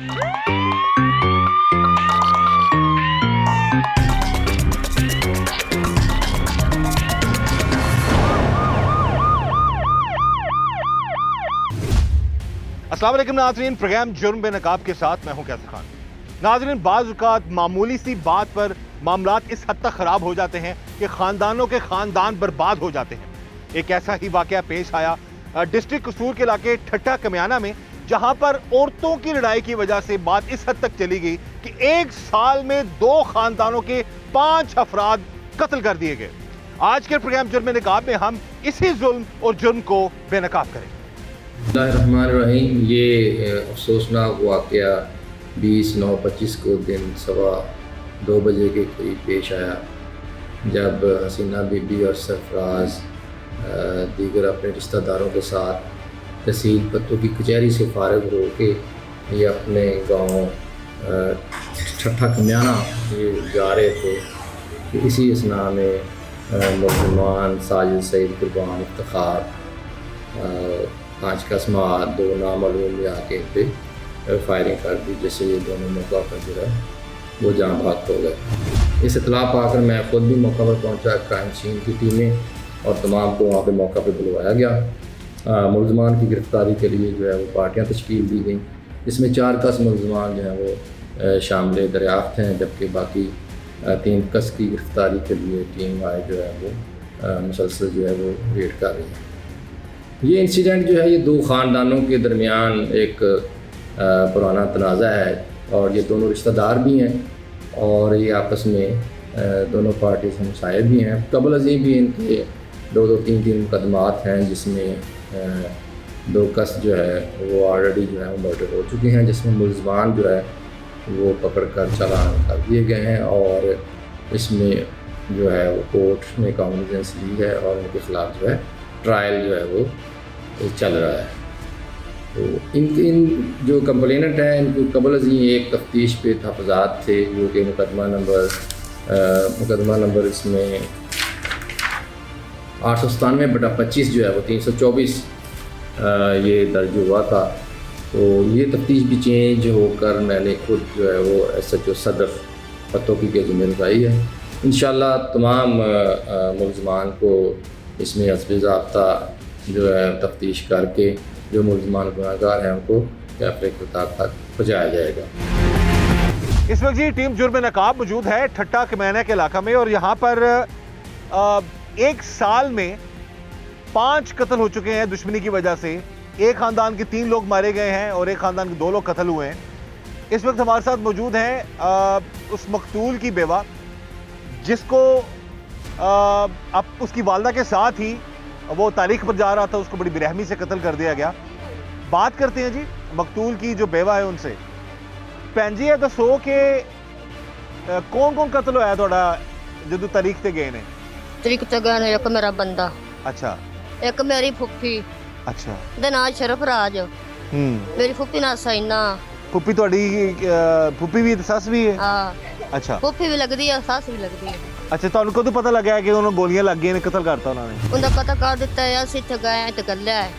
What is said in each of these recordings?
अस्सलाम वालेकुम नाज़रीन, प्रोग्राम जुर्म बेनकाब के साथ मैं हूं कैसर खान। नाज़रीन, बाज़ औक़ात मामूली सी बात पर मामलात इस हद तक ख़राब हो जाते हैं कि ख़ानदानों के ख़ानदान बर्बाद हो जाते हैं। एक ऐसा ही वाक़या पेश आया डिस्ट्रिक्ट कसूर के इलाके ठट्टा कमियाना में, जहां पर औरतों की लड़ाई की वजह से बात इस हद तक चली गई कि एक साल में 2 ख़ानदानों के 5 अफराद कत्ल कर दिए गए। आज के प्रोग्राम जुर्म बेनकाब में हम इसी जुल्म और जुर्म को बेनकाब करेंगे। बिस्मिल्लाहिर्रहमानिर्रहीम। ये अफसोसनाक वाक़या 20/9/25 को दिन 2:15 बजे के करीब पेश आया, जब हसीना बीबी और सरफराज दीगर अपने रिश्तेदारों के साथ तहसील पत्तों की कचहरी से फारिग हो के ये अपने गांव ठट्टा कमियाना ये जा रहे थे कि इसी असना में मुसलमान साजिद सईद कुर्बान इफ्तिखार 5 का समात 2 नामालूम में आके पे फायरिंग कर दी, जिससे ये दोनों मौका पर जो है वो जाँ भाग हो गए। इस इतला पाकर मैं ख़ुद भी मौका पर पहुंचा। क्राइम सीन की टीमें और तमाम को वहाँ पे मौका पर बुलवाया गया। मुलज़मान की गिरफ़्तारी के लिए जो है वो पार्टियाँ तश्कील दी गई, जिसमें 4 कस मुलज़मान जो हैं वो शामिल दरियाफ़्त हैं, जबकि बाकी 3 कस की गिरफ़्तारी के लिए टीम आए जो है वो मुसलसल जो है वो रेड कर रही है। ये इंसिडेंट जो है ये 2 ख़ानदानों के दरमियान एक पुराना तनाज़ा है, और ये दोनों रिश्तेदार भी हैं और ये आपस में दोनों पार्टी से हमसाये भी हैं। कबल अज़ीं भी इनके 2-3 मुकदमात हैं, जिसमें 2 कस जो है वो ऑलरेडी जो है वो मर्डर हो चुके हैं, जिसमें मुलज़मान जो है वो पकड़ कर चालान कर दिए गए हैं, और इसमें जो है वो कोर्ट ने कॉग्निजेंस ली है और उनके ख़िलाफ़ जो है ट्रायल जो है वो चल रहा है। तो इन जो कंप्लेनेंट हैं इनको कबल अज़ीं एक तफ्तीश पे तहफ़्फ़ुज़ात थे, जो कि मुकदमा नंबर इसमें 897/25 जो है वो 324 ये दर्ज हुआ था। तो ये तफ्तीश भी चेंज होकर मैंने खुद जो है वो SHO सदर पत्तों की ज़िम्मेदारी है। इंशाअल्लाह तमाम मुलज़मान को इसमें हस्ब ज़ाब्ता जो है तफ्तीश करके जो मुलज़मान गुनाहगार हैं उनको कैफ़रे किताब तक पहुँचाया जाएगा। इस वक्त जी टीम जुर्म नकाब मौजूद है ठट्टा कमियाना के इलाका में, और यहाँ पर एक साल में 5 कत्ल हो चुके हैं दुश्मनी की वजह से। एक ख़ानदान के 3 लोग मारे गए हैं और एक ख़ानदान के 2 लोग कत्ल हुए हैं। इस वक्त हमारे साथ मौजूद हैं उस मकतूल की बेवा, जिसको अब उसकी वालदा के साथ ही वो तारीख पर जा रहा था, उसको बड़ी बेरहमी से कत्ल कर दिया गया। बात करते हैं जी मकतूल की जो बेवा है उनसे। भैन जी, दसो कि कौन कौन कत्ल होया थोड़ा जो तारीख ते गए ने? तरीक ते गए ने एक मेरा बंदा, अच्छा, एक मेरी फुफी, अच्छा, दे नाल शरफराज, मेरी फुफी नाल साइना। फुफी थोड़ी फुफी भी सस भी है? हां, अच्छा, फुफी भी लगदी है, सस भी लगदी है। अच्छा, तो उनको तो पता लगा कि उन्होंने गोलियां लग गई ने, कत्ल करता उन्होंने? उनका कत्ल कर दिता है। ਅਸੀਂ ਤੇ ਗਏ ਤੇ ਗੱਲਿਆ ਹੈ।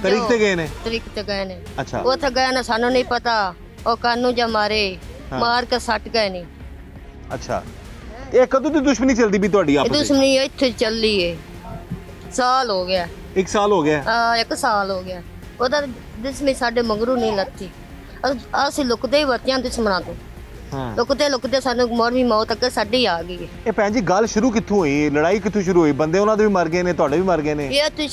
तारीख ते गए ने? तरीक ते गए ने। अच्छा, ਉੱਥੇ ਗਏ ਨਾ ਸਾਨੂੰ ਨਹੀਂ ਪਤਾ, ਉਹ ਕਾਨੂੰ ਜਾਂ ਮਾਰੇ हाँ। ਮਾਰ ਕੇ ਸੱਟ ਗਏ ਨੇ। अच्छा, ਇਹ ਕਦੋਂ ਦੀ ਦੁਸ਼ਮਣੀ ਚੱਲਦੀ ਵੀ ਤੁਹਾਡੀ ਇਹ ਆਪਸ ਵਿੱਚ? ਦੁਸ਼ਮਣੀ ਇੱਥੇ ਚੱਲੀ ਏ, ਸਾਲ ਹੋ ਗਿਆ। 1 ਸਾਲ ਹੋ ਗਿਆ? 1 ਸਾਲ ਹੋ ਗਿਆ। ਉਹਦਾ ਦੁਸ਼ਮਣੀ ਸਾਡੇ ਮੰਗਰੂ ਨਹੀਂ ਲੱਤੀ। ਅਸੀਂ ਲੁਕਦੇ ਹੀ ਵਰਤਿਆਂ ਦੁਸ਼ਮਣਾਂ ਤੋਂ। ਹਾਂ, ਲੁਕਦੇ ਸਾਨੂੰ ਮੌਰਵੀ ਮੌਤ ਅੱਗੇ ਸਾਡੀ ਆ ਗਈ ਹੈ। ਇਹ ਭੈਣ ਜੀ ਗੱਲ ਸ਼ੁਰੂ ਕਿੱਥੋਂ ਹੋਈ? ਲੜਾਈ ਕਿੱਥੋਂ ਸ਼ੁਰੂ ਹੋਈ? ਬੰਦੇ ਉਹਨਾਂ ਦੇ ਵੀ ਮਰ ਗਏ ਨੇ, ਤੁਹਾਡੇ ਵੀ ਮਰ ਗਏ ਨੇ? ਇਹ ਤੇ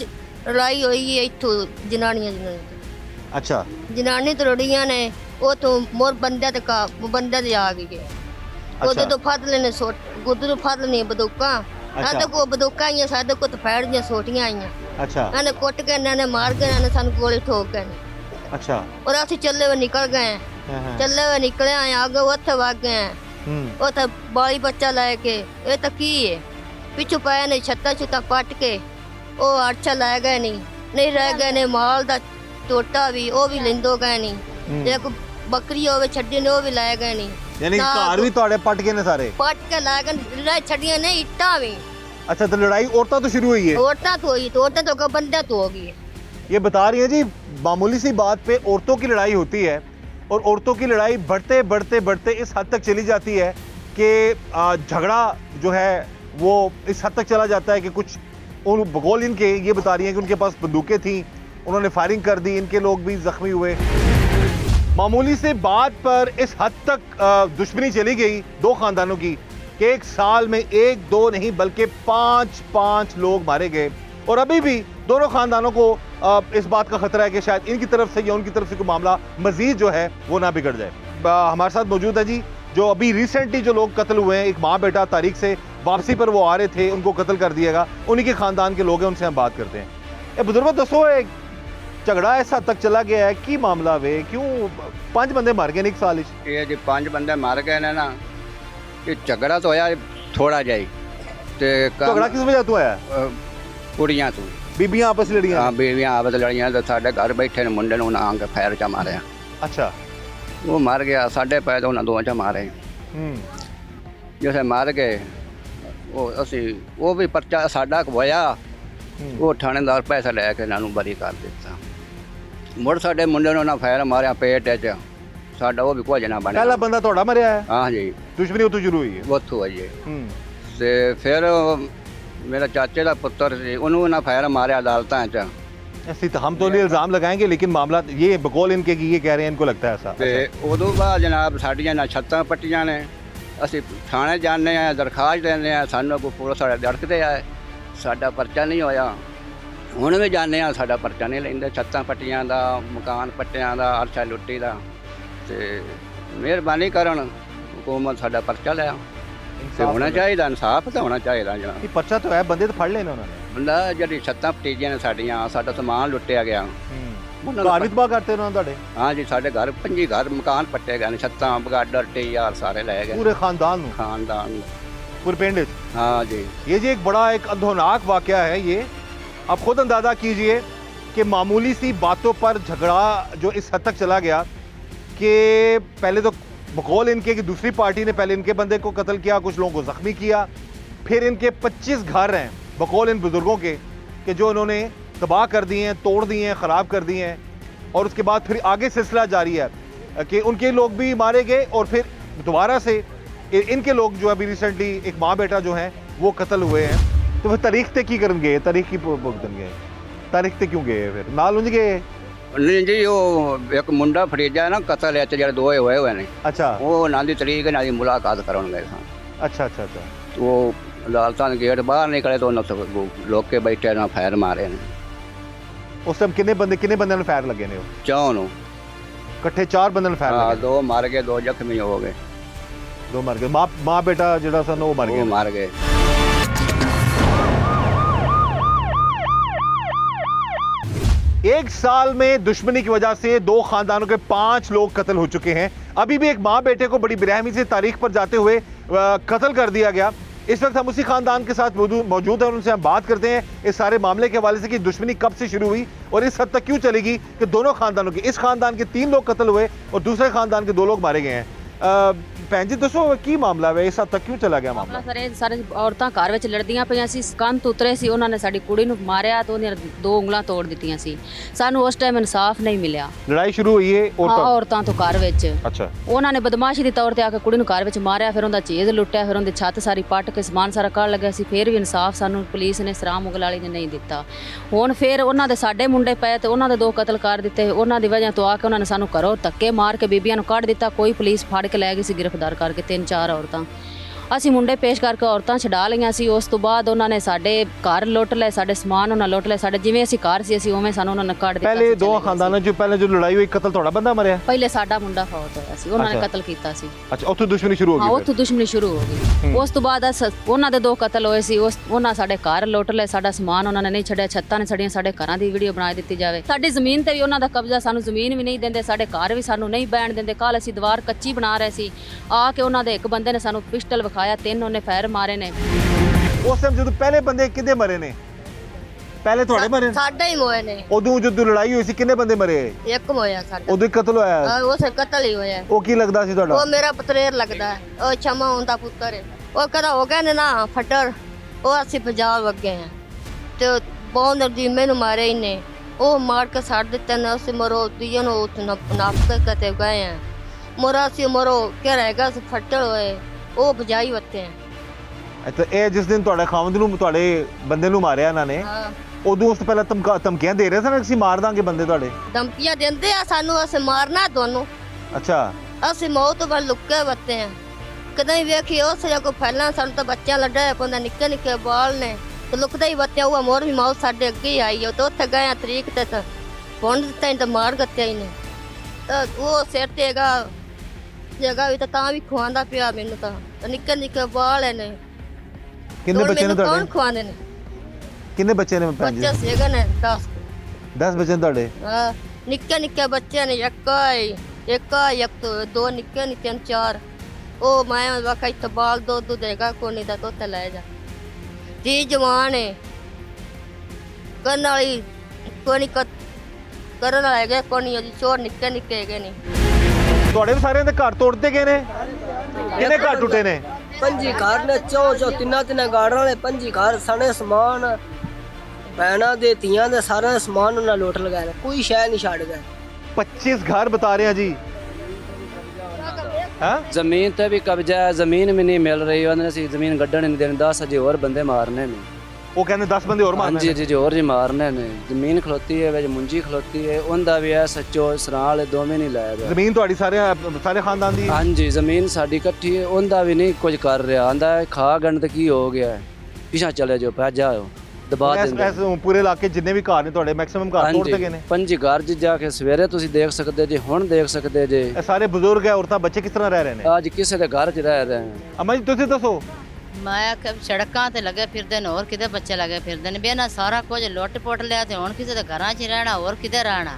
ਲੜਾਈ ਹੋਈ ਹੈ ਇੱਥੋਂ ਜਨਾਨੀਆਂ ਅੱਛਾ, ਜਨਾਨੀ ਤੋਂ ਲੜੀਆਂ ਨੇ, ਉਹ ਤੋਂ ਮੋਰ ਬੰਦੇ ਤੇ ਆ ਗਈ ਹੈ। ਉਹਦੇ ਤੋਂ ਫੜ ਲੈਣੇ ਸੋਟ, ਗੁੱਦ ਤੋਂ ਫੜ ਲੈਣੀ ਬੰਦੂਕਾਂ। ਸਾਡੇ ਕੋਲ ਬੰਦੂਕਾਂ ਆਈਆਂ, ਸਾਡੇ ਕੋਲ ਤਫੈੜ ਦੀਆਂ ਸੋਟੀਆਂ ਆਈਆਂ। ਅੱਛਾ, ਇਹਨੇ ਕੁੱਟ ਕੇ ਇਹਨਾਂ ਨੇ ਮਾਰ ਕੇ ਇਹਨਾਂ ਨੇ ਸਾਨੂੰ ਗੋਲੀ ਠੋਕ ਕੇ। ਅੱਛਾ, ਔਰ ਅਸੀਂ ਚੱਲੇ ਹੋਏ ਨਿਕਲ ਗਏ। ਚੱਲੇ ਹੋਏ ਨਿਕਲੇ ਆਏ, ਅੱਗੇ ਉੱਥੇ ਵਗ ਗਏ। ਉੱਥੇ ਬਾਈ ਬੱਚਾ ਲੈ ਕੇ, ਇਹ ਤਾਂ ਕੀ ਹੈ, ਪਿੱਛੋਂ ਪਏ ਨੇ ਛੱਤਾਂ ਪੱਟ ਕੇ, ਉਹ ਅੱਛਾ ਲੈ ਗਏ ਨਹੀਂ ਰਹਿ ਗਏ ਨੇ। ਮਾਲ ਦਾ ਟੋਟਾ ਵੀ ਉਹ ਵੀ ਲੈਂਦੋ ਗਏ ਨਹੀਂ। ਇੱਕ ਬੱਕਰੀ ਹੋਵੇ ਛੱਡੀ ਨੇ ਉਹ ਵੀ ਲੈ ਗਏ ਨਹੀਂ। यानी घर भी ਤੁਹਾਡੇ पट गए ने सारे? पट के ला गए, छड़ियां नहीं इट्टा भी। अच्छा, तो लड़ाई औरतों तो शुरू हुई है? औरतें तो हुई, तो औरतें तो बंदे तो होगी। ये बता रही हैं जी, मामूली सी बात पे औरतों की लड़ाई होती है। और औरतों की लड़ाई बढ़ते बढ़ते बढ़ते इस हद तक चली जाती है कि झगड़ा जो है वो इस हद तक चला जाता है कि कुछ उन बगौल इनके ये बता रही हैं कि उनके पास बंदूकें थी, उन्होंने फायरिंग कर दी, इनके लोग भी जख्मी हुए। मामूली से बात पर इस हद तक दुश्मनी चली गई दो खानदानों की कि एक साल में 1-2 नहीं बल्कि 5 लोग मारे गए। और अभी भी दोनों खानदानों को इस बात का खतरा है कि शायद इनकी तरफ से या उनकी तरफ से कोई मामला मजीद जो है वो ना बिगड़ जाए। हमारे साथ मौजूद है जी जो अभी रिसेंटली जो लोग कत्ल हुए हैं, एक माँ बेटा तारीख से वापसी पर वो आ रहे थे, उनको कत्ल कर दिया गया, उन्हीं के खानदान के लोग हैं, उनसे हम बात करते हैं। ए बुजुर्ग दसो झगड़ा ऐसा तक चला गया है की मामला वे क्यों 5 बंदे मर गए एक साल ये जी 5 बंदे मर गए ने ना, ये झगड़ा तो होया थोड़ा जाई ते झगड़ा किस वजह तो है? कुड़ियां तो बीबियां आपस लड़ियां? हाँ बीबियां आपस लड़ियां तो साडे घर बैठे ने मुंडे ने आंग फैर चा मारे। अच्छा वो मर गया, साडे पै तो उन्हें 2 चा मारे। जैसे मर गए वो असी वो भी परचा साडा होया, वो थानेदार पैसा लैके इन्हों बरी कर दिता। मुड़ साडे मुंडे ने फैर मारिया पेट च, साडा वो भी कुछ ना बने। पहला बंदा थोड़ा मरिया है? हाँ जी, दुश्मनी उतो शुरू हुई है? उतो हुई है। ते फिर मेरा चाचे का पुत्र सी, उन्होंने फैर मारिया अदालतां च। ऐसी तो हम तो नहीं इल्जाम लगाएंगे, लेकिन मामला ये बकौल इनके की ये कह रहे हैं, इनको लगता है ऐसा। ते उदों बाद जनाब साडियां ना छत्तां पट्टियां ने, असी थाने जाने आ दरखास्त देने आ, सानू कोई पुलिस वाले दड़कदे आए, साडा परचा नहीं होया। हुण भी जाने आ, साडा परचा नहीं लैंदे, छत्तां पट्टियां दा, मकान पट्टियां दा, अरशा लुट्टी दा। ते मेहरबानी करन हुकूमत साडा परचा लिया ते होना चाहिए, इंसाफ तो होना चाहिए जनाब। ये पर्चा तो है, बंदे तो फड़ लेने उन्होंने। बंदा जिहड़ी छत्तां पट्टियां ने साडियां, साडा समान लुट्टिया गया। घर भी तबाह करते उन्होंने ਤੁਹਾਡੇ? हाँ जी, साडे घर 5 घर मकान पट्टे गए, छत्तां बगाडर टीआर सारे ले गए, पूरे खानदान खानदान पूरे पिंड? हाँ जी। ये जी एक बड़ा एक अधोनाक वाकया है ये। आप खुद अंदाजा कीजिए कि मामूली सी बातों पर झगड़ा जो इस हद तक चला गया कि पहले तो बकौल इनके कि दूसरी पार्टी ने पहले इनके बंदे को कत्ल किया, कुछ लोगों को जख्मी किया, फिर इनके 25 घर हैं बकौल इन बुजुर्गों के कि जो इन्होंने तबाह कर दिए हैं, तोड़ दिए हैं, ख़राब कर दिए हैं। और उसके बाद फिर आगे सिलसिला जारी है कि उनके लोग भी मारे गए और फिर दोबारा से इनके लोग जो अभी रिसेंटली एक माँ बेटा जो हैं वो कत्ल हुए हैं। तो फिर तारीख ते की करन गए, तारीख की भुगतन गए, तारीख ते क्यों गए फिर नाल उंज गए? नहीं जी, वो एक मुंडा फरीजा ना कतल है जो 2 होए हुए ने। अच्छा, वो ना दी तरीक ना दी मुलाकात करन गए सन। अच्छा अच्छा अच्छा। तो वो अदालतां दे गेट बाहर निकले तो उन्होंने लोग के बैठे ना फैर मारे ने। उस टाइम किन्ने बंदे ने फायर लगे ने? 4 नु इकट्ठे 4 बंदे ने फायर लगे? 2 मार गए, 2 जख्मी हो गए। 2 मर गए। माँ बेटा जिहड़ा सन वो मर गए? मार गए। एक साल में दुश्मनी की वजह से 2 खानदानों के 5 लोग कत्ल हो चुके हैं। अभी भी एक माँ बेटे को बड़ी बेरहमी से तारीख पर जाते हुए कत्ल कर दिया गया। इस वक्त हम उसी खानदान के साथ मौजूद हैं और उनसे हम बात करते हैं इस सारे मामले के हवाले से कि दुश्मनी कब से शुरू हुई और इस हद तक क्यों चलेगी कि दोनों खानदानों के, इस खानदान के 3 लोग कत्ल हुए और दूसरे खानदान के 2 लोग मारे गए हैं। ਭੈਣ ਜੀ ਦੱਸੋ ਕੀ ਮਾਮਲਾ ਹੈ, ਇਸ ਹੱਦ ਤੱਕ ਕਿਉਂ ਚਲਾ ਗਿਆ ਮਾਮਲਾ? ਸਰ ਇਹ ਸਾਰੇ ਔਰਤਾਂ ਘਰ ਵਿੱਚ ਲੜਦੀਆਂ ਪਈਆਂ ਸੀ, ਕੰਨ ਤੋਂ ਉਤਰੇ ਸੀ, ਉਹਨਾਂ ਨੇ ਸਾਡੀ ਕੁੜੀ ਨੂੰ ਮਾਰਿਆ ਤੇ ਉਹਦੀਆਂ 2 ਉਂਗਲਾਂ ਤੋੜ ਦਿੱਤੀਆਂ ਸੀ। ਸਾਨੂੰ ਉਸ ਟਾਈਮ ਇਨਸਾਫ ਨਹੀਂ ਮਿਲਿਆ। ਲੜਾਈ ਸ਼ੁਰੂ ਹੋਈ ਹੈ ਔਰਤਾਂ ਤੋਂ ਘਰ ਵਿੱਚ। ਅੱਛਾ। ਉਹਨਾਂ ਨੇ ਬਦਮਾਸ਼ੀ ਦੇ ਤੌਰ ਤੇ ਆ ਕੇ ਕੁੜੀ ਨੂੰ ਘਰ ਵਿੱਚ ਮਾਰਿਆ, ਫਿਰ ਉਹਦਾ ਚੀਜ਼ ਲੁੱਟਿਆ, ਫਿਰ ਉਹਦੀ ਛੱਤ ਸਾਰੀ ਪੱਟ ਕੇ ਸਮਾਨ ਸਾਰਾ ਕੱਢ ਲੱਗਿਆ ਸੀ। ਫਿਰ ਵੀ ਇਨਸਾਫ ਸਾਨੂੰ ਪੁਲਿਸ ਨੇ ਸਰਾਮ ਮੁਗਲ ਵਾਲੀ ਨੇ ਨਹੀਂ ਦਿੱਤਾ। ਹੁਣ ਫਿਰ ਉਹਨਾਂ ਦੇ ਸਾਡੇ ਮੁੰਡੇ ਪਏ ਤੇ ਉਹਨਾਂ ਦੇ 2 ਕਤਲ ਕਰ ਦਿੱਤੇ। ਉਹਨਾਂ ਦੀ ਵਜ੍ਹਾ ਤੋਂ ਆ ਕੇ ਉਹਨਾਂ ਨੇ ਸਾਨੂੰ ਘਰੋਂ ਧੱਕੇ ਮਾਰ ਕੇ ਬੀਬੀਆਂ ਨੂੰ ਕੱਢ ਦਿੱਤਾ। ਕੋਈ ਪੁਲਿਸ ਫੜ ਕੇ ਲੈ ਗਈ ਸੀ ਗ੍ਰਿਫਤਾਰ ਕਰਕੇ 3-4 ਔਰਤਾਂ। ਅਸੀਂ ਮੁੰਡੇ ਪੇਸ਼ ਕਰਕੇ ਔਰਤਾਂ ਛਡਾ ਲਈਆਂ ਸੀ। ਉਸ ਤੋਂ ਬਾਅਦ ਉਹਨਾਂ ਨੇ ਸਾਡੇ ਘਰ ਲੁੱਟ ਲਏ, ਸਾਡੇ ਸਮਾਨ ਉਹਨਾਂ ਲੁੱਟ ਲਏ, ਸਾਡੇ ਜਿਵੇਂ ਅਸੀਂ ਘਰ ਸੀ ਅਸੀਂ ਉਵੇਂ ਸਾਨੂੰ ਉਹਨਾਂ ਨੇ ਕੱਢ ਦਿੱਤਾ। ਪਹਿਲੇ 2 ਖਾਨਦਾਨਾਂ ਚ ਪਹਿਲੇ ਜੋ ਲੜਾਈ ਹੋਈ ਕਤਲ ਤੁਹਾਡਾ ਬੰਦਾ ਮਰਿਆ? ਪਹਿਲੇ ਸਾਡਾ ਮੁੰਡਾ ਫੌਤ ਹੋਇਆ ਸੀ, ਉਹਨਾਂ ਨੇ ਕਤਲ ਕੀਤਾ ਸੀ। ਅੱਛਾ, ਉੱਥੋਂ ਦੁਸ਼ਮਣੀ ਸ਼ੁਰੂ ਹੋ ਗਈ? ਹਾਂ, ਉੱਥੋਂ ਦੁਸ਼ਮਣੀ ਸ਼ੁਰੂ ਹੋ ਗਈ। ਉਸ ਤੋਂ ਬਾਅਦ ਉਹਨਾਂ ਦੇ 2 ਕਤਲ ਹੋਏ ਸੀ। ਉਹਨਾਂ ਸਾਡੇ ਘਰ ਲੁੱਟ ਲਏ, ਸਾਡਾ ਸਮਾਨ ਉਹਨਾਂ ਨੇ ਨਹੀਂ ਛੱਡਿਆ, ਛੱਤਾਂ ਨੇ ਛੜੀਆਂ, ਸਾਡੇ ਘਰਾਂ ਦੀ ਵੀਡੀਓ ਬਣਾ ਦਿੱਤੀ ਜਾਵੇ। ਸਾਡੀ ਜ਼ਮੀਨ ਤੇ ਵੀ ਉਹਨਾਂ ਦਾ ਕਬਜ਼ਾ, ਸਾਨੂੰ ਜ਼ਮੀਨ ਵੀ ਨਹੀਂ ਦਿੰਦੇ, ਸਾਡੇ ਘਰ ਵੀ ਸਾਨੂੰ ਨਹੀਂ ਬੈਣ ਦਿੰਦੇ। ਕੱਲ ਅਸੀਂ ਦੀਵਾਰ ਕੱਚੀ ਬਣਾ ਰਹੇ ਸੀ, ਆ ਕੇ ਉਹਨਾਂ ਦੇ ਇੱਕ ਬੰਦੇ ਨੇ ਸਾਨੂੰ ਪਿਸਟਲ ਵਿਖਾਇਆ, 3 ਉਹਨੇ ਫਾਇਰ ਮਾਰੇ ਨੇ। ਉਸ ਟਾਈਮ ਜਦੋਂ ਪਹਿਲੇ ਬੰਦੇ ਕਿੰਨੇ ਮਰੇ ਨੇ? ਪਹਿਲੇ ਤੁਹਾਡੇ ਮਰੇ? ਸਾਡਾ ਹੀ ਹੋਏ ਨੇ। ਉਦੋਂ ਜਦੋਂ ਲੜਾਈ ਹੋਈ ਸੀ ਕਿੰਨੇ ਬੰਦੇ ਮਰੇ? ਇੱਕ ਹੋਇਆ ਸਾਡਾ। ਉਦੋਂ ਕਤਲ ਹੋਇਆ? ਉਹ ਸੇ ਕਤਲ ਹੀ ਹੋਇਆ। ਉਹ ਕੀ ਲੱਗਦਾ ਸੀ ਤੁਹਾਡਾ? ਉਹ ਮੇਰਾ ਪਤਰੇਰ ਲੱਗਦਾ ਹੈ, ਉਹ ਛਮਾ ਹੁੰਦਾ ਪੁੱਤਰ ਹੈ। ਉਹ ਕਦਾ ਹੋ ਗਏ ਨੇ ਨਾ ਫਟਰ, ਉਹ ਅਸੀਂ ਪੰਜਾਬ ਵਗ ਗਏ ਆ ਤੇ ਬਹੁਤ ਨਰਜੀ ਮੈਨੂੰ ਮਾਰੇ ਇਹਨੇ। ਉਹ ਮਾਰ ਕੇ ਛੱਡ ਦਿੱਤੇ ਨੇ। ਅਸੀਂ ਮਰੋ ਦੀਨ ਉਹ ਨਾਪ ਕੇ ਕਤੇ ਗਏ ਆ ਮੋਰਾ ਸੀ ਮਰੋ ਕਿ ਰਹੇਗਾ ਸੀ ਫੱਟੜ ਹੋਏ ਉਹ ਬਜਾਈ ਵੱਤੇ ਆ। ਅੱਛਾ, ਇਹ ਜਿਸ ਦਿਨ ਤੁਹਾਡੇ ਖਾਵੰਦ ਨੂੰ ਤੁਹਾਡੇ ਬੰਦੇ ਨੂੰ ਮਾਰਿਆ ਇਹਨਾਂ ਨੇ, ਹਾਂ ਉਦੋਂ ਉਸ ਤੋਂ ਪਹਿਲਾਂ ਧਮਕੀਆਂ ਦੇ ਰਹੇ ਸਨ ਕਿ ਅਸੀਂ ਮਾਰ ਦਾਂਗੇ ਬੰਦੇ ਤੁਹਾਡੇ? ਧਮਕੀਆਂ ਦਿੰਦੇ ਆ ਸਾਨੂੰ, ਅਸੀਂ ਮਾਰਨਾ ਦੋਨੋਂ। ਅੱਛਾ, ਅਸੀਂ ਮੌਤ ਵੱਲ ਲੁੱਕੇ ਵੱਤੇ ਆ। ਕਦੇ ਵੇਖੀ ਉਸ ਜਗ੍ਹਾ ਫੈਲਣਾ, ਸਾਨੂੰ ਤਾਂ ਬੱਚਾ ਲੱਡਾ ਪੰਦਾ ਨਿੱਕੇ ਨਿੱਕੇ ਬਾਲ ਨੇ ਤੇ ਲੁਕਦਾ ਹੀ ਵੱਤੇ। ਉਹ ਮੋਰ ਵੀ ਮੌਤ ਸਾਡੇ ਅੱਗੇ ਹੀ ਆਈ। ਉਹ ਤਾਂ ਉੱਥੇ ਗਏ ਆ ਤਰੀਕ ਤੇ ਤਾਂ ਪੁੰਡ ਦਿੱਤਾ ਹੀ ਤਾਂ ਮਾਰ ਗੱਤਿਆ ਹੀ ਨੇ। ਤਾਂ ਉਹ ਸਿਰ ਤੇ ਹੈਗਾ ਜਗ੍ਹਾ ਵੀ ਤਾਂ ਵੀ ਖਵਾਉਂਦਾ ਪਿਆ ਮੈਨੂੰ ਤਾਂ ਨਿੱਕੇ ਨਿੱਕੇ ਬਾਲ ਨੇ। ਕਿੰਨੇ ਬੱਚੇ ਨੇ ਕੌਣ ਤੁਹਾਡੇ? ਖਵਾਉਂਦੇ ਨੇ? ਕਿੰਨੇ ਬੱਚੇ ਨੇ ਭੈਣ ਜੀ? ਬੱਚੇ ਸੀਗੇ ਨੇ 10 ਬੱਚੇ ਨੇ ਤੁਹਾਡੇ? ਹਾਂ, ਨਿੱਕੇ ਨਿੱਕੇ ਬੱਚੇ ਨੇ। ਇੱਕ ਤੋਂ ਦੋ ਨਿੱਕੇ ਨਿੱਕੇ ਨੇ, 4 ਉਹ ਮੈਂ ਵਕਾ ਇੱਥੇ ਬਾਲ ਦੋ ਦੇਗਾ ਕੋਨੀ ਦਾ ਤੋਤੇ ਲੈ ਜਾ। ਜੀ ਜਵਾਨ ਹੈ ਕਰਨ ਵਾਲੀ ਕੋਨੀ ਕਰਨ ਵਾਲੇ ਹੈਗੇ ਕੋਨੀ ਅਜੀ ਚੋਰ ਨਿੱਕੇ ਨਿੱਕੇ ਹੈਗੇ ਨਹੀਂ। ਤੁਹਾਡੇ ਵੀ ਸਾਰਿਆਂ ਦੇ ਘਰ ਤੋੜਦੇ ਗਏ ਨੇ? ਕਿੰਨੇ ਘਰ ਟੁੱਟੇ ਨੇ? 5 ਘਰ ਨੇ, ਚੋ ਤਿੰਨਾਂ ਗਾੜਾਂ ਵਾਲੇ 5 ਘਰ ਸਣੇ ਸਮਾਨ ਭੈਣਾਂ ਦੇ ਧੀਆਂ ਦੇ ਸਾਰਾ ਸਮਾਨ ਉਹਨਾਂ ਲੁੱਟ ਲਗਾਇਆ, ਕੋਈ ਸ਼ੈ ਨਹੀਂ ਛੱਡ ਗਏ। 25 घर बता रहे हैं जी। हाँ? ਜ਼ਮੀਨ ਤੇ ਵੀ ਕਬਜ਼ਾ ਹੈ, ਜ਼ਮੀਨ ਵੀ ਨਹੀਂ ਮਿਲ ਰਹੀ। ਉਹਨਾਂ ਨੇ ਅਸੀਂ ਜ਼ਮੀਨ ਗੱਡਣ ਨਹੀਂ ਦੇਣੀ। 10 ਅਜੇ ਹੋਰ ਬੰਦੇ ਮਾਰਨੇ ਨੇ। वो कहने 10 बंदे और मारने ਹਾਂਜੀ ਜੀ, ਹੋਰ ਜੀ ਮਾਰਨੇ ਨੇ। ਜ਼ਮੀਨ ਖਲੋਤੀ ਹੈ ਵਿੱਚ ਮੁੰਜੀ ਖਲੋਤੀ ਹੈ, ਉਹਦਾ ਵੀ ਹੈ ਸੱਚੋ ਸਰਾਲ ਦੋਵੇਂ ਨਹੀਂ ਲਾਇਆ ਗਿਆ। ਜ਼ਮੀਨ ਤੁਹਾਡੀ ਸਾਰੇ ਖਾਨਦਾਨ ਦੀ? ਹਾਂਜੀ, ਜ਼ਮੀਨ ਸਾਡੀ ਇਕੱਠੀ ਹੈ, ਉਹਦਾ ਵੀ ਨਹੀਂ ਕੁਝ ਕਰ ਰਿਹਾ। ਆਂਦਾ ਖਾ ਗਣ ਤੇ ਕੀ ਹੋ ਗਿਆ, ਪਿਛਾ ਚਲੇ ਜਾਓ, ਪੈ ਜਾਓ, ਦਬਾ ਦਿੰਦੇ। ਪੂਰੇ ਇਲਾਕੇ ਜਿੰਨੇ ਵੀ ਘਰ ਨੇ ਤੁਹਾਡੇ ਮੈਕਸਿਮਮ ਘਰ ਤੋੜਦੇ ਗਏ ਨੇ? 5 ਘਰ ਜੀ ਜਾ ਕੇ ਸਵੇਰੇ ਤੁਸੀਂ ਦੇਖ ਸਕਦੇ ਜੇ, ਹੁਣ ਦੇਖ ਸਕਦੇ ਜੇ। ਇਹ ਸਾਰੇ ਬਜ਼ੁਰਗ ਹੈ, ਔਰਤਾਂ ਬੱਚੇ ਕਿਸ ਤਰ੍ਹਾਂ ਰਹਿ ਰਹੇ ਨੇ? ਅੱਜ ਕਿਸੇ ਦੇ ਘਰ 'ਚ ਰਹਿ ਰਹੇ ਨੇ। ਅਮਾ ਜੀ ਤੁਸੀਂ ਦੱਸੋ। ਮੈਂ ਕਿ ਸੜਕਾਂ ਤੇ ਲੱਗੇ ਫਿਰਦੇ ਨੇ, ਹੋਰ ਕਿਤੇ ਬੱਚੇ ਲੱਗੇ ਫਿਰਦੇ ਨੇ। ਵੀ ਇਹਨਾਂ ਸਾਰਾ ਕੁਝ ਲੁੱਟ ਪੁੱਟ ਲਿਆ ਤੇ ਹੁਣ ਕਿਸੇ ਦੇ ਘਰਾਂ 'ਚ ਹੀ ਰਹਿਣਾ, ਹੋਰ ਕਿਤੇ ਰਹਿਣਾ।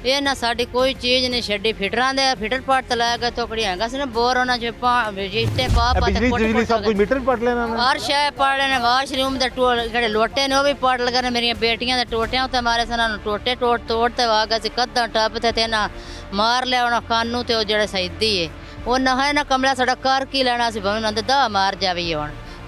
ਇਹ ਨਾ ਸਾਡੀ ਕੋਈ ਚੀਜ਼ ਨਹੀਂ ਛੱਡੀ। ਫਿਟਰਾਂ ਦੇ ਫਿਟਰ ਪਾਟ ਤੇ ਲਾਇਆ ਗਿਆ ਤੋਕੜੀ ਹੈਗਾ ਸੀ ਨਾ ਬੋਰ, ਉਹਨਾਂ 'ਚ ਇੱਟੇ ਪਾ ਤੇ ਬਿਜਲੀ ਸਭ ਕੁਝ ਮੀਟਰ ਪਟ ਲੈਣਾ ਨਾ? ਹਰ ਸ਼ੈ ਪਾੜ ਲੈਣੇ। ਵਾਸ਼ਰੂਮ ਦੇ ਜਿਹੜੇ ਲੋਟੇ ਨੇ ਉਹ ਵੀ ਪਾੜ ਲਗੇ ਨੇ। ਮੇਰੀਆਂ ਬੇਟੀਆਂ ਦੇ ਟੋਟਿਆਂ ਉੱਤੇ ਮਾਰੇ ਸਨ, ਉਹਨਾਂ ਨੂੰ ਟੋਟੇ ਤੋੜ ਤੇ ਵਾਗਾ ਸੀ ਕੱਦਾਂ ਟੱਬ ਤੇ ਨਾ ਮਾਰ ਲਿਆ ਉਹਨਾਂ ਕਾਨੂੰ। ਤੇ ਉਹ ਜਿਹੜੇ ਸੈਦੀ ਏ ਉਹ ਨਾ ਹੈ ਨਾ ਕਮਲਾ ਸਾਡਾ ਕਰ ਕੀ ਲੈਣਾ ਸੀ, ਭਾਵੇਂ ਉਹਨਾਂ ਦੇ ਦਾ ਮਾਰ ਜਾਵੇ।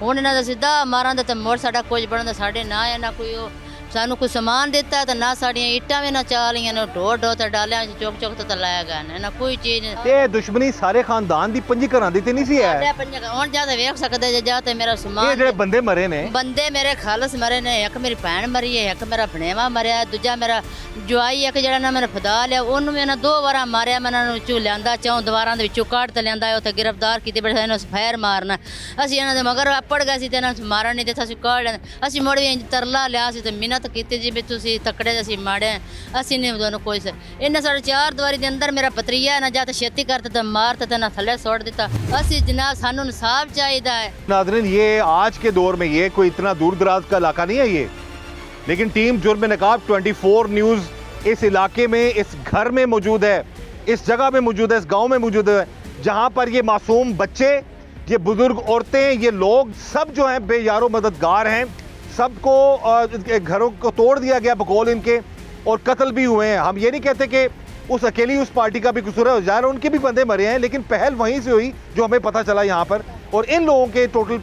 ਹੁਣ ਇਹਨਾਂ ਦਾ ਸਿੱਧਾ ਮਾਰਾਂ ਦੇ ਤੇ ਮੋੜ ਸਾਡਾ ਕੁਝ ਬਣਦਾ ਸਾਡੇ ਨਾ ਹੈ ਨਾ ਕੋਈ ਉਹ ਸਾਨੂੰ ਕੋਈ ਸਮਾਨ ਦਿੱਤਾ ਤੇ ਨਾ ਸਾਡੀਆਂ ਇੱਟਾਂ ਵੀ ਨਾ ਚਾਲੀਆਂ ਨੇ। ਢੋ ਤੇ ਡਾਲਿਆਂ ਚੁੱਕ ਤੇ ਲਾਇਆ ਗਿਆ ਨਾ ਕੋਈ ਚੀਜ਼। ਤੇ ਦੁਸ਼ਮਣੀ ਸਾਰੇ ਖਾਨਦਾਨ ਦੀ 5 ਘਰਾਂ ਦੀ ਤੇ ਨਹੀਂ ਸੀ ਹੈ? ਹੁਣ ਜਾ ਤੇ ਵੇਖ ਸਕਦੇ ਜੇ, ਜਾ ਤੇ ਮੇਰਾ ਇਹ ਸਮਾਨ। ਜਿਹੜੇ ਬੰਦੇ ਮਰੇ ਨੇ, ਬੰਦੇ ਮੇਰੇ ਖਾਲਸ ਮਰੇ ਨੇ। ਇੱਕ ਮੇਰੀ ਭੈਣ ਮਰੀ ਹੈ, ਇੱਕ ਮੇਰਾ ਭਣੇਵਾ ਮਰਿਆ, ਦੂਜਾ ਮੇਰਾ ਜਵਾਈ ਇੱਕ ਜਿਹੜਾ ਨਾ ਮੈਨੂੰ ਫਦਾ ਲਿਆ, ਉਹਨੂੰ ਵੀ ਇਹਨਾਂ 2 ਵਾਰਾਂ ਮਾਰਿਆ। ਮੈਂ ਇਹਨਾਂ ਨੂੰ ਵਿੱਚੋਂ ਲਿਆਂਦਾ, 4 ਦੀਵਾਰਾਂ ਦੇ ਵਿੱਚੋਂ ਕੱਢ ਤੇ ਲਿਆਂਦਾ, ਉੱਥੇ ਗ੍ਰਿਫਤਾਰ ਕੀਤੇ ਬੈਠੇ ਇਹਨੂੰ ਫੈਰ ਮਾਰਨਾ। ਅਸੀਂ ਇਹਨਾਂ ਦੇ ਮਗਰ ਆਪੜ ਗਏ ਸੀ ਤੇ ਇਹਨਾਂ ਨੂੰ ਮਾਰਨ ਨਹੀਂ ਦਿੱਤਾ। ਅਸੀਂ ਕੱਢ ਲੈਂਦੇ। ਅਸੀਂ ਮੁੜ ਵੀ ਤਰਲਾ ਲਿਆ ਸੀ ਤੇ ਮਿਹਨਤ ਕੀਤੀ ਜੀ ਵੀ ਤੁਸੀਂ ਤਕੜੇ ਅਸੀਂ ਮਾੜੇ, ਅਸੀਂ ਨਹੀਂ ਦੋਨੋਂ ਕੋਈ ਸੇ। ਇਹਨੇ ਸਾਡੇ 4 ਦੀਵਾਰੀ ਦੇ ਅੰਦਰ ਮੇਰਾ ਪਤਰੀਆ ਨਾ ਜਾਂ ਤੇ ਛੇਤੀ ਕਰ ਦਿੱਤਾ, ਮਾਰ ਤੇ ਨਾ ਥੱਲੇ ਸੁੱਟ ਦਿੱਤਾ। ਅਸੀਂ जनाब सानू इंसाफ चाहिए है। नाज़रीन, ये आज के दौर में ये कोई इतना दूर दराज का इलाका नहीं है ये, लेकिन टीम जुर्म नकाब 24 न्यूज़ इस इलाके में, इस घर में मौजूद है, इस जगह में मौजूद है, इस गांव में मौजूद है, जहां पर ये मासूम बच्चे, ये बुजुर्ग औरतें, ये लोग सब जो हैं बेयारो मददगार हैं। सबको घरों को तोड़ दिया गया बकौल इनके, और कत्ल भी हुए हैं। हम ये नहीं कहते कि उस अकेली उस पार्टी का भी कसूर है, ज़ाहिर उनके भी बंदे मरे हैं, लेकिन पहल वहीं से हुई जो हमें पता चला यहाँ पर। और इन लोगों के टोटल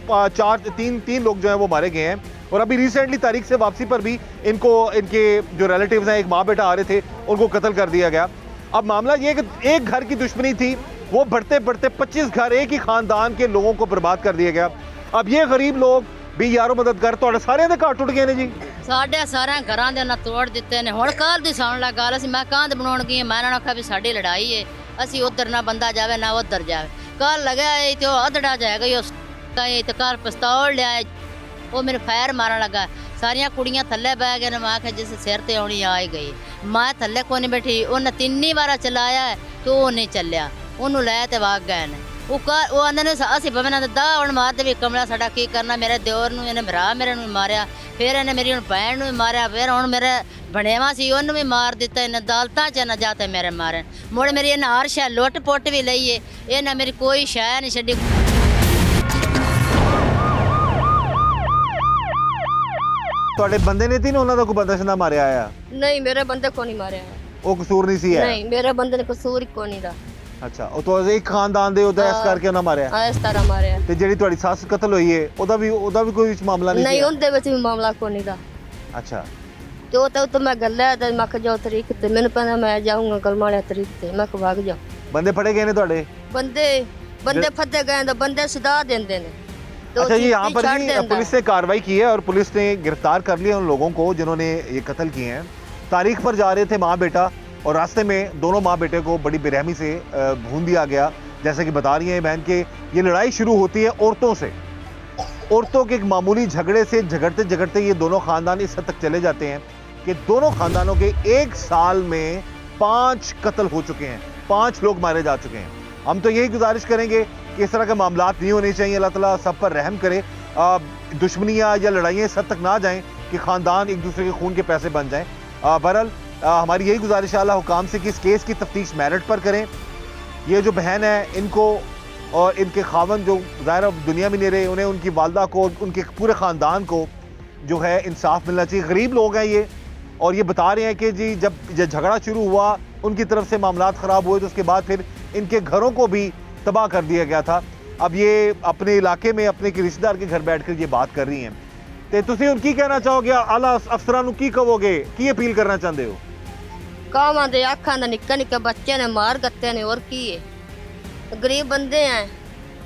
3 लोग जो हैं वो मारे गए हैं। और अभी रिसेंटली तारीख से वापसी पर भी इनको, इनके जो रिलेटिव्स हैं, एक माँ बेटा आ रहे थे, उनको कत्ल कर दिया गया। अब मामला ये कि एक घर की दुश्मनी थी, वो बढ़ते बढ़ते 25 घर एक ही खानदान के लोगों को बर्बाद कर दिया गया। अब ये गरीब लोग भी यारो मददगार ਤੁਹਾਡੇ ਸਾਰਿਆਂ ਦੇ ਘਰ ਟੁੱਟ ਗਏ ਨੇ ਜੀ? ਸਾਡੇ ਸਾਰਿਆਂ ਘਰਾਂ ਦੇ ਉਹਨਾਂ ਤੋੜ ਦਿੱਤੇ ਨੇ। ਹੁਣ ਕੱਲ ਦੀ ਸੁਣ ਲਾ ਗੱਲ, ਅਸੀਂ ਮੈਂ ਕੰਧ ਬਣਾਉਣ ਗਈ, ਮੈਂ ਇਹਨਾਂ ਨੂੰ ਆਖਿਆ ਵੀ ਸਾਡੀ ਲੜਾਈ ਏ, ਅਸੀਂ ਉਧਰ ਨਾ ਬੰਦਾ ਜਾਵੇ ਨਾ ਉਧਰ ਜਾਵੇ। ਕੱਲ ਲੱਗਿਆ ਇਹ ਤੇ ਉਹ ਅਧੜਾ ਜਾਏਗਾ ਉਸ ਤੇ ਘਰ ਪਿਸਤੌਲ ਲਿਆ, ਉਹ ਮੇਰੇ ਫਾਇਰ ਮਾਰਨ ਲੱਗਾ। ਸਾਰੀਆਂ ਕੁੜੀਆਂ ਥੱਲੇ ਬਹਿ ਗਏ ਨੇ। ਮੈਂ ਆਖਿਆ ਜਿਸ ਸਿਰ ਤੇ ਆਉਣੀ ਆ ਹੀ ਗਈ। ਮੈਂ ਥੱਲੇ ਕੋਈ ਨਹੀਂ ਬੈਠੀ, ਉਹਨੇ 3 ਵਾਰ ਚਲਾਇਆ ਤੇ ਉਹ ਨਹੀਂ ਚੱਲਿਆ, ਉਹਨੂੰ ਲੈ ਤੇ ਵਗ ਗਏ ਨੇ। ਉਹ ਆਂਦੇ ਨੇ ਅਸੀਂ ਬਵਨਾਂ ਦਾ ਹੁਣ ਮਾਰਦੇ ਵੀ ਕਮਲਾ ਸਾਡਾ ਕੀ ਕਰਨਾ। ਮੇਰੇ ਦਿਓਰ ਨੂੰ ਇਹਨੇ ਭਰਾ ਮੇਰੇ ਨੂੰ ਮਾਰਿਆ, ਫਿਰ ਇਹਨੇ ਮੇਰੀ ਹੁਣ ਭੈਣ ਨੂੰ ਵੀ ਮਾਰਿਆ, ਫਿਰ ਹੁਣ ਮੇਰੇ ਬਣੇਵਾ ਸੀ ਉਹਨੂੰ ਵੀ ਮਾਰ ਦਿੱਤਾ। ਇਹਨੇ ਅਦਾਲਤਾਂ 'ਚ ਨਾ ਜਾਤੇ ਮੇਰੇ ਮਾਰਨ। ਮੁੜ ਮੇਰੀ ਇਹਨਾਂ ਹਰ ਸ਼ੈ ਲੁੱਟ ਪੁੱਟ ਵੀ ਲਈਏ, ਇਹਨਾਂ ਮੇਰੀ ਕੋਈ ਸ਼ੈ ਨਹੀਂ ਛੱਡੀ। ਤੁਹਾਡੇ ਬੰਦੇ ਨੇ ਤੀ ਨਾ ਉਹਨਾਂ ਦਾ ਕੋਈ ਬੰਦਾ ਸਿੰਦਾ ਮਾਰਿਆ ਆ? ਨਹੀਂ, ਮੇਰੇ ਬੰਦੇ ਕੋ ਨਹੀਂ ਮਾਰਿਆ। ਉਹ ਕਸੂਰ ਨਹੀਂ ਸੀ ਹੈ? ਨਹੀਂ, ਮੇਰੇ ਬੰਦੇ ਨੇ ਕਸੂਰ ਕੋ ਨਹੀਂ ਦਾ। ਅੱਛਾ, ਉਹ ਤਾਂ ਇੱਕ ਖਾਨਦਾਨ ਦੇ ਉਹਦਾ ਇਸ ਕਰਕੇ ਉਹਨਾਂ ਮਾਰਿਆ? ਹਾਂ, ਇਸ ਤਰ੍ਹਾਂ ਮਾਰਿਆ। ਤੇ ਜਿਹੜੀ ਤੁਹਾਡੀ ਸੱਸ ਕਤਲ ਹੋਈ ਹੈ ਉਹਦਾ ਵੀ ਕੋਈ ਮਾਮਲਾ ਨਹੀਂ ਸੀ? ਨਹੀਂ, ਉਹਦੇ ਵਿੱਚ ਵੀ ਮਾਮਲਾ ਕੋ ਨਹੀਂ ਦਾ। ਅੱਛਾ, ਤੇ ਉਹ ਤਾਂ ਮੈਂ ਗੱਲਿਆ ਤੇ ਮੈਂ ਕਿਹਾ ਜਾਓ ਤਰੀਕ ਤੇ ਮੈਨੂੰ ਕਹਿੰਦਾ ਮੈਂ ਜਾਊਂਗਾ ਕਲਮਾਲਿਆ ਤਰੀਕ ਤੇ ਮੈਂ ਕਿਹਾ ਵਗ ਜਾ ਬੰਦੇ ਫੜੇ ਗਏ ਨੇ ਤੁਹਾਡੇ? ਬੰਦੇ ਫੱਦੇ ਗਏ ਤਾਂ ਬੰਦੇ ਸਦਾ ਦਿੰਦੇ ਨੇ तो अच्छा, ये यहाँ पर छाड़ जी देता पुलिस ने कार्रवाई की है और पुलिस ने गिरफ्तार कर लिया उन लोगों को जिन्होंने ये कत्ल किए हैं। तारीख पर जा रहे थे माँ बेटा और रास्ते में दोनों माँ बेटे को बड़ी बेरहमी से भून दिया गया। जैसे कि बता रही है बहन के ये लड़ाई शुरू होती है औरतों से। औरतों के एक मामूली झगड़े से झगड़ते झगड़ते ये दोनों खानदान इस हद तक चले जाते हैं कि दोनों खानदानों के 1 साल में 5 कत्ल हो चुके हैं, 5 लोग मारे जा चुके हैं। हम तो यही गुजारिश करेंगे कि इस तरह के मामलात नहीं होने चाहिए। अल्लाह ताला सब पर रहम करे, दुश्मनियाँ या लड़ाइयाँ इस हद तक ना जाएं कि ख़ानदान एक दूसरे के खून के पैसे बन जाएं। बहरहाल हमारी यही गुजारिश है अल्लाह हुकाम से कि इस केस की तफ्तीश मेरिट पर करें। ये जो बहन है इनको और इनके खावन जो ज़ाहिर दुनिया में नहीं रहे, उन्हें उनकी वालदा को उनके पूरे ख़ानदान को जो है इंसाफ मिलना चाहिए। गरीब लोग हैं ये और ये बता रहे हैं कि जी जब झगड़ा शुरू हुआ उनकी तरफ से मामलात ख़राब हुए तो उसके बाद फिर इनके घरों को भी तबाह कर दिया गया था। अब ये अपने इलाके में अपने रिश्तेदार के घर बैठकर ये बात कर रही हैं तो तुसी उनकी कहना चाहोगे, आला अफसरां नूं की कहोगे, की अपील करना चाहते हो? ਕਾਵਾਂ ਦੇ ਅੱਖਾਂ ਦਾ ਨਿੱਕਾ ਨਿੱਕਾ ਬੱਚੇ ਨੇ ਮਾਰ ਗੱਤੇ ਨੇ ਹੋਰ ਕੀ ਹੈ ਗਰੀਬ ਬੰਦੇ ਆ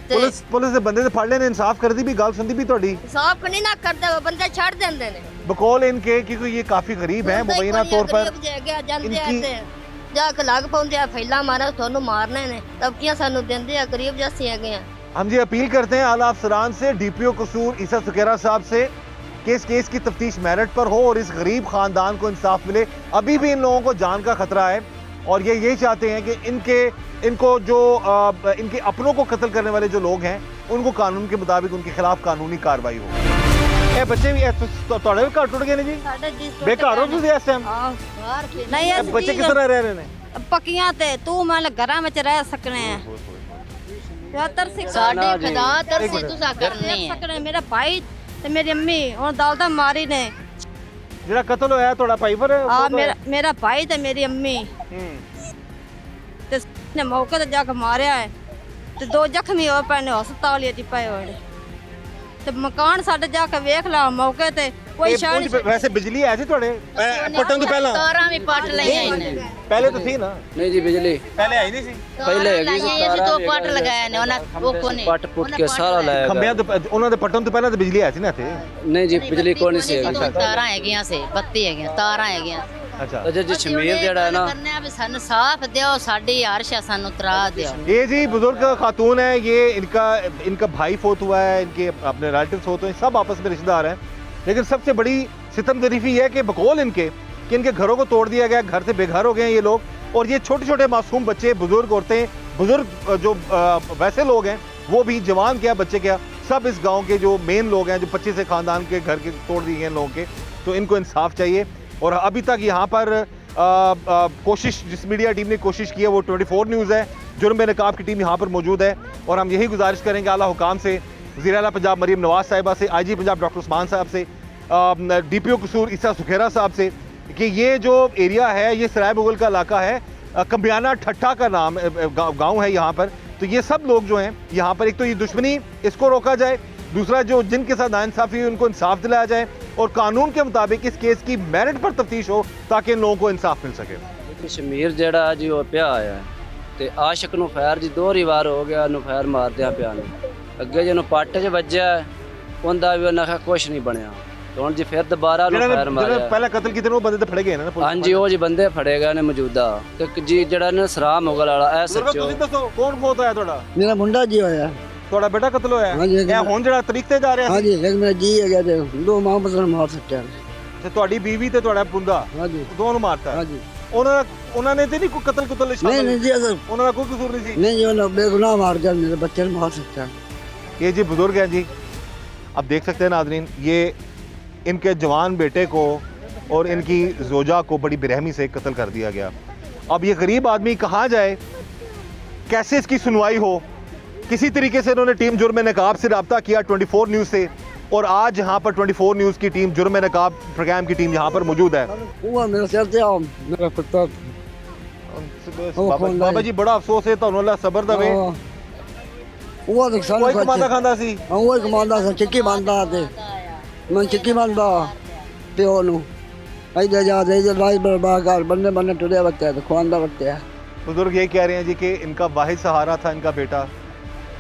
ਤੇ पुलिस ने बंदे से फड़ लेने इंसाफ कर दी भी गल सुनती भी थोड़ी ਸਾਫ ਨਹੀਂ ਨਾ ਕਰਦੇ ਉਹ ਬੰਦੇ ਛੱਡ ਦਿੰਦੇ ਨੇ बकौल इनके क्योंकि ये काफी गरीब हैं मुबैना तौर पर ਜਾਂਦੇ ਆ इनकी ਤੇ ਜਾ ਕੇ ਲੱਗ ਪਾਉਂਦੇ ਆ ਫੈਲਾ ਮਾਰਾ ਤੁਹਾਨੂੰ ਮਾਰਨੇ ਨੇ ਤਬਕੀਆਂ ਸਾਨੂੰ ਦਿੰਦੇ ਆ ਗਰੀਬ ਜੈਸੇ ਹੈਗੇ ਆ। हम जी अपील करते हैं आला अफसरान से, डीपीओ कसूर ईसा सुकेरा साहब से कि इस केस की तफ्तीश मेरिट पर हो और इस गरीब खानदान को इंसाफ मिले। अभी भी इन लोगों को जान का खतरा है और ये यही चाहते हैं कि इनको जो इनके अपनों को कत्ल करने वाले जो लोग हैं उनको कानून के मुताबिक उनके खिलाफ कानूनी कार्रवाई हो। ਇਹ ਬੱਚੇ ਵੀ ਤੁਹਾਡੇ ਵੀ ਘਰ ਟੁੱਟ ਗਏ ਨੇ ਜੀ? ਬੇਘਰ ਹੋ ਤੁਸੀਂ ਇਸ ਟਾਈਮ? ਨਹੀਂ ਇਹ ਬੱਚੇ ਕਿਸ ਤਰ੍ਹਾਂ ਰਹਿ ਰਹੇ ਨੇ? ਪੱਕੀਆਂ ਤੇ ਤੂੰ ਮੈਂ ਘਰਾਂ ਵਿੱਚ ਰਹਿ ਸਕਣੇ ਆ ਸਾਡੇ ਖੁਦਾ ਤਰਸੇ ਤੁਸੀਂ ਕਰਨੇ ਆ ਸਕਣੇ ਮੇਰੇ ਭਾਈ ਤੇ ਮੇਰੀ ਅੰਮੀ ਹੁਣ ਦੌਲਤਾਂ ਮਾਰੀ ਨੇ ਜਿਹੜਾ ਕਤਲ ਹੋਇਆ ਤੁਹਾਡਾ ਭਾਈ ਪਰ ਆ ਮੇਰਾ ਭਾਈ ਤੇ ਮੇਰੀ ਅੰਮੀ ਤੇ ਨੇ ਮੌਕੇ ਤੇ ਜਾ ਕੇ ਮਾਰਿਆ ਹੈ ਤੇ 2 ਜ਼ਖਮੀ ਹੋ ਪਏ ਨੇ ਹਸਪਤਾਲ ਵਿੱਚ ਪਏ ਹੋਏ ਨੇ ਤੇ ਮਕਾਨ ਸਾਡੇ ਜਾ ਕੇ ਵੇਖ ਲਾ ਮੌਕੇ ਤੇ ਕੋਈ ਸ਼ਾਨ ਵੈਸੇ ਬਿਜਲੀ ਆਈ ਸੀ ਤੁਹਾਡੇ ਪਟਣ ਤੋਂ ਪਹਿਲਾਂ? ਤਾਰਾਂ ਵੀ ਪੱਟ ਲਈਆਂ ਇਹਨੇ ਪਹਿਲੇ ਤਾਂ ਸੀ ਨਾ? ਨਹੀਂ ਜੀ ਬਿਜਲੀ ਪਹਿਲੇ ਆਈ ਨਹੀਂ ਸੀ? ਪਹਿਲੇ ਹੈਗੀ ਸੀ ਇਹ ਤੋਂ ਪੱਟ ਲਗਾਇਆ ਨੇ ਉਹਨਾਂ ਉਹ ਨੇ ਪੱਟ ਪੁੱਟ ਕੇ ਸਾਰਾ ਲਾਇਆ ਖੰਭਿਆਂ ਤੋਂ ਉਹਨਾਂ ਦੇ ਪਟਣ ਤੋਂ ਪਹਿਲਾਂ ਤਾਂ ਬਿਜਲੀ ਆਈ ਸੀ ਨਾ ਇੱਥੇ? ਨਹੀਂ ਜੀ ਬਿਜਲੀ ਕੋਈ ਨਹੀਂ ਸੀ ਤਾਰਾਂ ਹੈਗੀਆਂ ਸੀ, ਬੱਤੀ ਹੈਗੀਆਂ, ਤਾਰਾਂ ਹੈਗੀਆਂ। अच्छा ਜੀ ਸ਼ਮੀਰ ਜਿਹੜਾ ਹੈ ਨਾ करने भी सन साफ दियो साडी हर्ष सानू तरा दियो। ये जी बुजुर्ग खातून है, ये इनका भाई फोत हुआ है, इनके अपने रिलेटिव्स होते हैं, सब आपस में रिश्तेदार हैं। लेकिन सबसे बड़ी सितमगरीफी है कि बकौल इनके कि इनके घरों को तोड़ दिया गया, घर से बेघर हो गए हैं ये लोग और ये छोटे छोटे मासूम बच्चे, बुजुर्ग औरतें, बुजुर्ग जो वैसे लोग हैं वो भी, जवान क्या बच्चे क्या, सब इस गाँव के जो मेन लोग हैं जो 25 से ख़ानदान के घर के तोड़ दिए गए लोगों के, तो इनको इंसाफ चाहिए। और अभी तक यहाँ पर कोशिश जिस मीडिया टीम ने कोशिश की है वो 24 न्यूज़ है, जुर्म नकाब की टीम यहाँ पर मौजूद है और हम यही गुजारिश करेंगे आला हुकाम से, वज़ीर आला पंजाब मरीम नवाज़ साहिबा से, IG पंजाब डॉक्टर उस्मान साहब से, DPO कसूर ईसा सुखेरा साहब से कि ये जो एरिया है ये सराय मुगल का इलाका है, कम्बियाना ठट्ठा का नाम गाँव है यहाँ पर। तो ये सब लोग जो हैं यहाँ पर, एक तो ये दुश्मनी इसको रोका जाए, दूसरा जो जिनके साथ नाइंसाफ़ी हुई उनको इंसाफ दिलाया जाए और कानून के मुताबिक इस केस की मेरिट पर तफ्तीश हो ताकि इन लोगों को इंसाफ मिल सके। ਸ਼ਮੀਰ ਜਿਹੜਾ ਜੀ ਉਹ ਪਿਆ ਆਇਆ ਤੇ ਆਸ਼ਿਕ ਨੂੰ ਫੈਰ ਜੀ 2 ਵਾਰ ਹੋ ਗਿਆ ਨੂੰ ਫੈਰ ਮਾਰਦਿਆਂ ਪਿਆ ਨੂੰ ਅੱਗੇ ਜਿਹਨੂੰ ਪੱਟ 'ਚ ਵੱਜਿਆ ਉਹਦਾ ਵੀ ਉਹਨਾਂ ਕਹਾ ਕੁਝ ਨਹੀਂ ਬਣਿਆ ਤੇ ਹੁਣ ਜੀ ਫਿਰ ਦੁਬਾਰਾ ਨੂੰ ਫੈਰ ਮਾਰਿਆ। ਪਹਿਲਾ ਕਤਲ ਕੀਤੇ ਨੇ ਉਹ ਬੰਦੇ ਤੇ ਫੜੇ ਗਏ ਨੇ ਨਾ? ਹਾਂਜੀ ਉਹ ਜੀ ਬੰਦੇ ਫੜੇ ਗਏ ਨੇ ਮੌਜੂਦਾ ਤੇ ਜੀ ਜਿਹੜਾ ਨੇ ਸਰਾਹ ਮੁਗਲ ਵਾਲਾ ਇਹ ਸੱਚੋ। ਤੁਸੀਂ ਦੱਸੋ ਕੌਣ ਫੋਤ ਹੋਇਆ ਤੁਹਾਡਾ? ਮੇਰਾ ਮੁੰਡਾ ਜੀ ਹੋਇਆ। ਤੁਹਾਡਾ ਬੇਟਾ ਕਤਲ ਹੋਇਆ? ਹਾਂਜੀ, ਇਹ ਹੁਣ ਜਿਹੜਾ ਤਰੀਕ ਤੇ ਜਾ ਰਿਹਾ ਸੀ? ਹਾਂਜੀ ਇੱਕ ਮੇਰਾ ਜੀ ਹੈਗਾ ਤੇ 2 ਮਾਂ ਬਸਣ ਮਾਰ ਸੱਟਿਆ। ਤੇ ਤੁਹਾਡੀ ਬੀਵੀ ਤੇ ਤੁਹਾਡਾ ਪੁੰਦਾ ਹਾਂਜੀ ਦੋਨੋਂ ਮਾਰਤਾ? ਹਾਂਜੀ। ਉਹਨਾਂ ਨੇ ਤੇ ਨਹੀਂ ਕੋਈ ਕਤਲ ਕੁਤਲ ਸ਼ਾਮਲ? ਨਹੀਂ ਜੀ ਅਸਰ ਉਹਨਾਂ ਦਾ ਕੋਈ ਕਸੂਰ ਨਹੀਂ ਸੀ? नहीं जी वो बेगुनाह मार दिया मेरे बच्चे ने मार सकता है। ये जी बुजुर्ग हैं जी, अब देख सकते हैं नाज़रीन, ये इनके जवान बेटे को और इनकी जोजा को बड़ी बेरहमी से कत्ल कर दिया गया। अब ये गरीब आदमी कहाँ जाए, कैसे इसकी सुनवाई हो? किसी तरीके से इन्होंने टीम जुर्म नकाब से रब्ता किया 24 न्यूज़ से और आज यहाँ पर 24 न्यूज़ की टीम, जुर्म नकाब प्रोग्राम की टीम यहाँ पर मौजूद है। वो मेरे सिर से आओ मेरा पुत्र बाबा जी बड़ा अफसोस है, ਤੁਹਾਨੂੰ ਅੱਲਾ ਸਬਰ ਦੇਵੇ। वो नुकसान ਕੋਈ ਕਮਾਦਾ ਖਾਂਦਾ ਸੀ? वो कमांदा सा चिक्की बांधदा ते मैं चिक्की बांधदा प्यो नु इधर जा रहे इधर राज बर्बाद कर बन्ने बन्ने टुरे बच्चे तो खुआंदा बच्चे है। बुजुर्ग ये कह रहे हैं जी कि इनका वाहिद सहारा था इनका बेटा,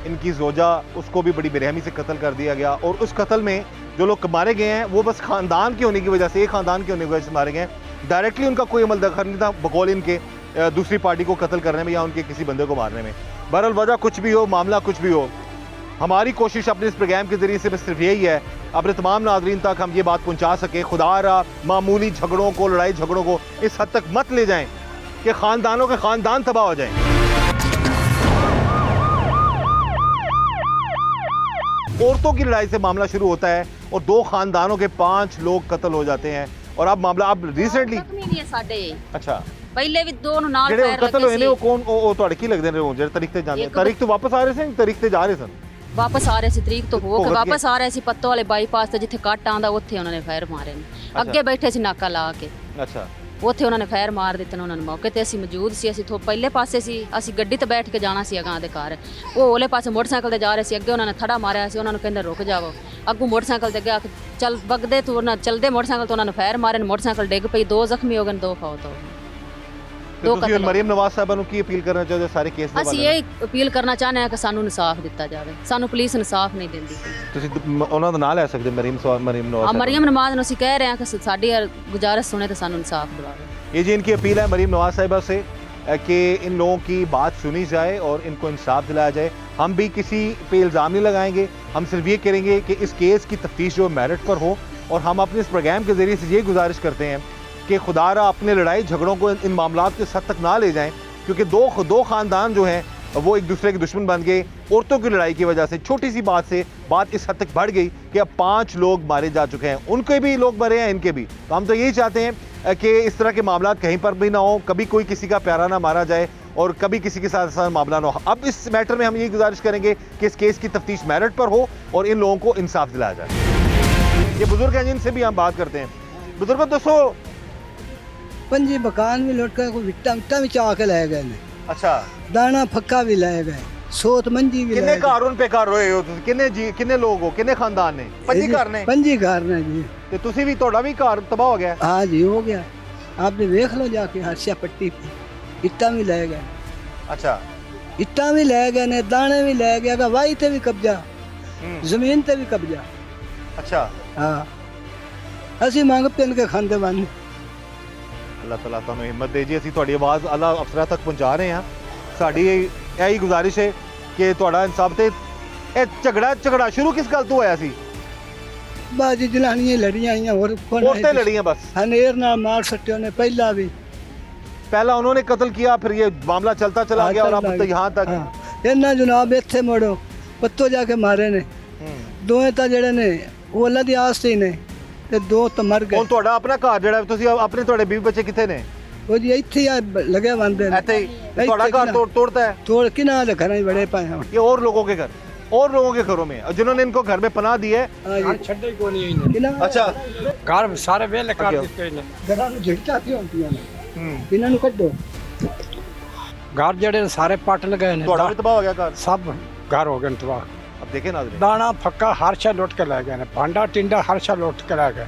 इनकी जोजा, उसको भी बड़ी बेरहमी से कत्ल कर दिया गया। और उस कत्ल में जो लोग मारे गए हैं वो बस खानदान के होने की वजह से, एक खानदान के होने की वजह से मारे गए हैं। डायरेक्टली उनका कोई अमल दखल नहीं था बकौल इनके दूसरी पार्टी को कत्ल करने में या उनके किसी बंदे को मारने में। बहरहाल वजह कुछ भी हो, मामला कुछ भी हो, हमारी कोशिश अपने इस प्रोग्राम के जरिए से बस सिर्फ यही है, अपने तमाम नाजरीन तक हम ये बात पहुंचा सके, खुदारा मामूली झगड़ों को, लड़ाई झगड़ों को इस हद तक मत ले जाएं कि खानदानों के खानदान तबाह हो जाएं। औरतों की लड़ाई से मामला शुरू होता है और 2 खानदानों के 5 लोग कत्ल हो जाते हैं। और अब मामला अब रिसेंटली नहीं है साडे। अच्छा ਪਹਿਲੇ ਵੀ ਦੋ ਨੂੰ ਨਾਲ ਜਿਹੜੇ ਫਾਇਰ ਕਤਲ ਹੋਏ ਨੇ ਲੱਗੇ ਉਹ ਸੀ। ਕੌਣ ਉਹ ਤੁਹਾਡੇ ਕੀ ਲੱਗਦੇ ਨੇ ਉਹ ਜਿਹੜੇ ਤਰੀਕ ਤੇ ਜਾਂਦੇ ਤਾਰੀਖ ਤੋਂ ਵਾਪਸ ਆ ਰਹੇ ਸਨ, ਤਾਰੀਖ ਤੇ ਜਾ ਰਹੇ ਸਨ? ਵਾਪਸ ਆ ਰਹੇ ਸੀ, ਤਰੀਕ ਤੋਂ ਹੋ ਭੁਗਤ ਕੇ ਗਏ। ਵਾਪਸ ਆ ਰਹੇ ਸੀ ਪੱਤੋ ਵਾਲੇ ਬਾਈਪਾਸ ਤੇ ਜਿੱਥੇ ਕੱਟ ਆਂਦਾ ਉੱਥੇ ਉਹਨਾਂ ਨੇ ਫਾਇਰ ਮਾਰੇ ਨੇ। ਅੱਗੇ ਬੈਠੇ ਸੀ ਨਾਕਾ ਲਾ ਕੇ, ਅੱਛਾ ਉੱਥੇ ਉਹਨਾਂ ਨੇ ਫਾਇਰ ਮਾਰ ਦਿੱਤੇ ਨੇ। ਉਹਨਾਂ ਨੂੰ ਮੌਕੇ ਤੇ ਅਸੀਂ ਮੌਜੂਦ ਸੀ, ਅਸੀਂ ਤੋਂ ਪਹਿਲੇ ਪਾਸੇ ਸੀ, ਅਸੀਂ ਗੱਡੀ ਤੇ ਬੈਠ ਕੇ ਜਾਣਾ ਸੀ ਅਗਾਂ ਦੇ ਘਰ। ਉਹ ਉਹਲੇ ਪਾਸੇ ਮੋਟਰਸਾਈਕਲ ਤੇ ਜਾ ਰਹੇ ਸੀ, ਅੱਗੇ ਉਹਨਾਂ ਨੇ ਥੜਾ ਮਾਰਿਆ ਸੀ, ਉਹਨਾਂ ਨੂੰ ਕਹਿੰਦੇ ਰੁਕ ਜਾਵੋ। ਅੱਗੋਂ ਮੋਟਰਸਾਈਕਲ ਤੇ ਗਿਆ, ਚੱਲ ਵਗਦੇ ਤੋਂ ਉਹਨਾਂ ਚਲਦੇ ਮੋਟਰਸਾਈਕਲ ਤੋਂ ਉਹਨਾਂ ਨੂੰ ਫਾਇਰ ਮਾਰੇ ਨੇ, ਮੋਟਰਸਾਈਕਲ ਡਿੱਗ ਪਈ, 2 ਜ਼ਖਮੀ ਹੋ ਗਏ, 2 ਫੌਤ ਹੋ ਗਏ। ਤੇ ਤੁਸੀਂ ਮਰੀਮ ਨਵਾਜ਼ ਸਾਹਿਬਾਂ ਨੂੰ ਕੀ ਅਪੀਲ ਕਰਨਾ ਚਾਹੁੰਦੇ ਸਾਰੇ ਕੇਸ ਦੇ ਅਸੀਂ ਇਹ ਅਪੀਲ ਕਰਨਾ ਚਾਹੁੰਦੇ ਹਾਂ ਕਿ ਸਾਨੂੰ ਇਨਸਾਫ ਦਿੱਤਾ ਜਾਵੇ। ਸਾਨੂੰ ਪੁਲਿਸ ਇਨਸਾਫ ਨਹੀਂ ਦਿੰਦੀ। ਤੁਸੀਂ ਉਹਨਾਂ ਦਾ ਨਾਂ ਲੈ ਸਕਦੇ ਮਰੀਮ ਨਵਾਜ਼ ਮਰੀਮ ਨਵਾਜ਼ ਨੂੰ ਅਸੀਂ ਕਹਿ ਰਹੇ ਹਾਂ ਕਿ ਸਾਡੀ ਗੁਜ਼ਾਰਿਸ਼ सुने तो सानू इंसाफ दिलावे। ये जी इनकी अपील है मरीम नवाज साहिबा से कि इन लोगों की बात सुनी जाए और इनको इंसाफ दिलाया जाए। हम भी किसी पे इल्ज़ाम नहीं लगाएंगे, हम सिर्फ ये करेंगे कि इस केस की तफ्तीश जो मेरिट पर हो। और हम अपने इस प्रोग्राम के ज़रिए से ये गुजारिश करते हैं कि खुदारा अपने लड़ाई झगड़ों को इन मामलात के हद तक ना ले जाएं, क्योंकि दो ख़ानदान जो हैं वो एक दूसरे के दुश्मन बन गए। औरतों की लड़ाई की वजह से छोटी सी बात से बात इस हद तक बढ़ गई कि अब 5 लोग मारे जा चुके हैं, उनके भी लोग मरे हैं, इनके भी। तो हम तो यही चाहते हैं कि इस तरह के मामला कहीं पर भी ना हो, कभी कोई किसी का प्यारा ना मारा जाए और कभी किसी के साथ ऐसा मामला ना हो। अब इस मैटर में हम यही गुजारिश करेंगे कि इस केस की तफ्तीश मेरिट पर हो और इन लोगों को इंसाफ दिलाया जाए। ये बुजुर्ग हैं जिनसे भी हम बात करते हैं। बुजुर्गों दोस्तों, 5 मकान भी लुट के कोई विट्टा भी चाह के ले गए ने। अच्छा दाना फक्का भी ले गए, सोत मंजी भी किन्ने घर उन पे घर होए हो तुसीं? किन्ने जी किन्ने लोग हो, किन्ने खानदान ने? 5 घर ने। 5 घर ने जी। ते तुसीं भी ਤੁਹਾਡਾ ਵੀ ਘਰ तबाह हो गया? हाँ जी हो गया, आपने देख लो जाके हर्षा पट्टी पे इट्टा भी ले गए। अच्छा इट्टा भी ले गए ने, दाने भी ले गए, वाई ते भी कब्जा, जमीन ते भी कब्जा। अच्छा हाँ ਅਸੀਂ ਮੰਗ ਪਿੰਨ ਕੇ ਖਾਂਦੇ ਬਣ। ਅੱਲਾਹ ਤਾਲਾ ਤੁਹਾਨੂੰ ਹਿੰਮਤ ਦੇ ਜੀ। ਅਸੀਂ ਤੁਹਾਡੀ ਆਵਾਜ਼ ਆਲਾ ਅਫਸਰਾਂ ਤੱਕ ਪਹੁੰਚਾ ਰਹੇ ਹਾਂ। ਸਾਡੀ ਇਹੀ ਗੁਜ਼ਾਰਿਸ਼ ਹੈ ਕਿ ਤੁਹਾਡਾ ਇਨਸਾਫ ਤੇ ਇਹ ਝਗੜਾ ਸ਼ੁਰੂ ਕਿਸ ਗੱਲ ਤੋਂ ਹੋਇਆ ਸੀ? ਬਾਜੀ ਜਲਾਨੀਆਂ ਲੜੀਆਂ ਆਈਆਂ ਹੋਰ ਕੋਣ औरतें लड़ियां बस। ਹਨੇਰ ਨਾਲ ਮਾਰ ਸੱਟਿਓ ਨੇ ਪਹਿਲਾਂ ਵੀ। पहला उन्होंने कत्ल किया, फिर ये मामला चलता चला गया और अब तो यहाँ तक। ਇਹਨਾਂ ਜਨਾਬ ਇੱਥੇ ਮੋੜੋ ਪੱਤੋ ਜਾ ਕੇ ਮਾਰੇ ਨੇ। ਦੋਵੇਂ ਤਾਂ ਜਿਹੜੇ ਨੇ ਉਹ ਅੱਲਾ ਦੀ ਆਸ ਤੇ ਨੇ ਤੇ 2 ਤਾਂ ਮਰ ਗਏ। ਹੁਣ ਤੁਹਾਡਾ ਆਪਣਾ ਘਰ ਜਿਹੜਾ ਤੁਸੀਂ ਆਪਣੇ ਤੁਹਾਡੇ ਬੀਵੀ ਬੱਚੇ ਕਿੱਥੇ ਨੇ? ਉਹ ਜੀ ਇੱਥੇ ਆ ਲਗੇ ਬੰਦੇ ਨੇ। ਇੱਥੇ ਹੀ ਤੁਹਾਡਾ घर तोड़ता है? ਤੋੜ ਕੇ ਨਾ ਦੇ ਘਰਾਂ 'ਚ ਬੜੇ ਪਏ ਹਨ। ये और लोगों के घर, और लोगों के घरों में जिन्होंने इनको घर में पनाह दी है। ਛੱਡੇ ਕੋ ਨਹੀਂ ਇਹਨਾਂ। अच्छा ਘਰ ਸਾਰੇ ਵੇਲੇ ਕਰ ਦਿੱਤੇ ਨੇ। ਘਰਾਂ ਨੂੰ ਝਿੜਕਾਂ ਕਿਉਂ ਹੁੰਦੀਆਂ ਨੇ? ਇਹਨਾਂ ਨੂੰ ਕੱਢੋ। ਘਰ ਜਿਹੜੇ ਸਾਰੇ ਪੱਟ ਲਗਾਏ ਨੇ, ਤੁਹਾਡਾ ਵੀ ਤਬਾਹ ਹੋ ਗਿਆ ਘਰ? ਸਭ ਘਰ ਹੋ ਗਏ ਨੇ ਤਬਾਹ। अब देखे नाज़रीन, ਦਾਣਾ ਫੱਕਾ ਹਰ ਸ਼ੈ ਲੁੱਟ ਕੇ ਲੈ ਗਏ ਨੇ, ਭਾਂਡਾ ਟਿੰਡਾ ਹਰ ਸ਼ੈ ਲੁੱਟ ਕੇ ਲੈ ਗਏ।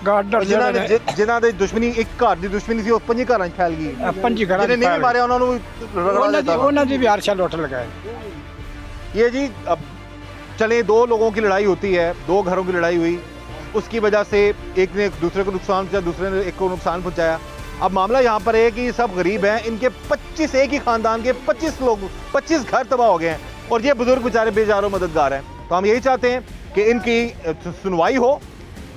ਗਾਰਡਰ ਜਿਨ੍ਹਾਂ ਦੇ ਦੁਸ਼ਮਣੀ ਇੱਕ ਘਰ ਦੀ ਦੁਸ਼ਮਣੀ ਸੀ ਉਹ 5 ਘਰਾਂ 'ਚ ਫੈਲ ਗਈ। 5 ਘਰਾਂ ਜਿਹਨੇ ਨਹੀਂ ਮਾਰਿਆ ਉਹਨਾਂ ਨੂੰ ਉਹਨਾਂ ਦੀ ਵੀ ਹਰ ਸ਼ੈ ਲੁੱਟ ਲਗਾਏ। ये जी अब चले 2 लोगों की लड़ाई होती है, 2 घरों की लड़ाई हुई, उसकी वजह से एक ने दूसरे को नुकसान पहुंचाया, दूसरे ने एक को नुकसान पहुंचाया। अब मामला यहाँ पर है कि सब गरीब हैं, इनके 25 एक ही खानदान के 25 लोग 25 घर तबाह हो गए हैं और ये बुजुर्ग बेचारे बेचारों मददगार हैं। तो हम यही चाहते हैं कि इनकी सुनवाई हो,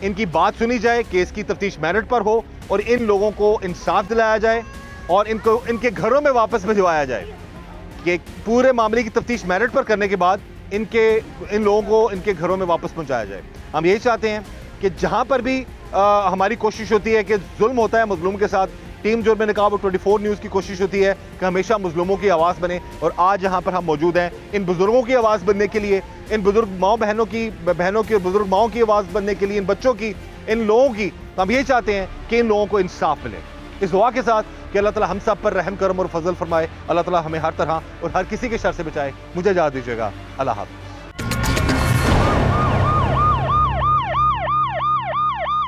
इनकी बात सुनी जाए, केस की तफ्तीश मेरिट पर हो और इन लोगों को इंसाफ दिलाया जाए और इनको इनके घरों में वापस भिजवाया जाए। कि पूरे मामले की तफ्तीश मेरिट पर करने के बाद इन लोगों को इनके घरों में वापस पहुंचाया जाए। हम यही चाहते हैं कि जहां पर भी हमारी कोशिश होती है कि जुल्म होता है मजलूम के साथ, टीम जुर्म नकाब और 24 न्यूज़ की कोशिश होती है कि हमेशा मजलूमों की आवाज़ बने। और आज यहाँ पर हम मौजूद हैं इन बुज़ुर्गों की आवाज़ बनने के लिए, इन बुज़ुर्ग माओ बहनों की और बुज़ुर्ग माओं की आवाज़ बनने के लिए, इन बच्चों की, इन लोगों की। तो हम यही चाहते हैं कि इन लोगों को इंसाफ मिले। इस दुआ के साथ कि अल्लाह ताला हम सब पर रहम करम और फजल फरमाए, अल्लाह ताला हमें हर तरह और हर किसी के शर से बचाए। मुझे इजाज़त दीजिएगा। अल्लाह हाफ़िज़।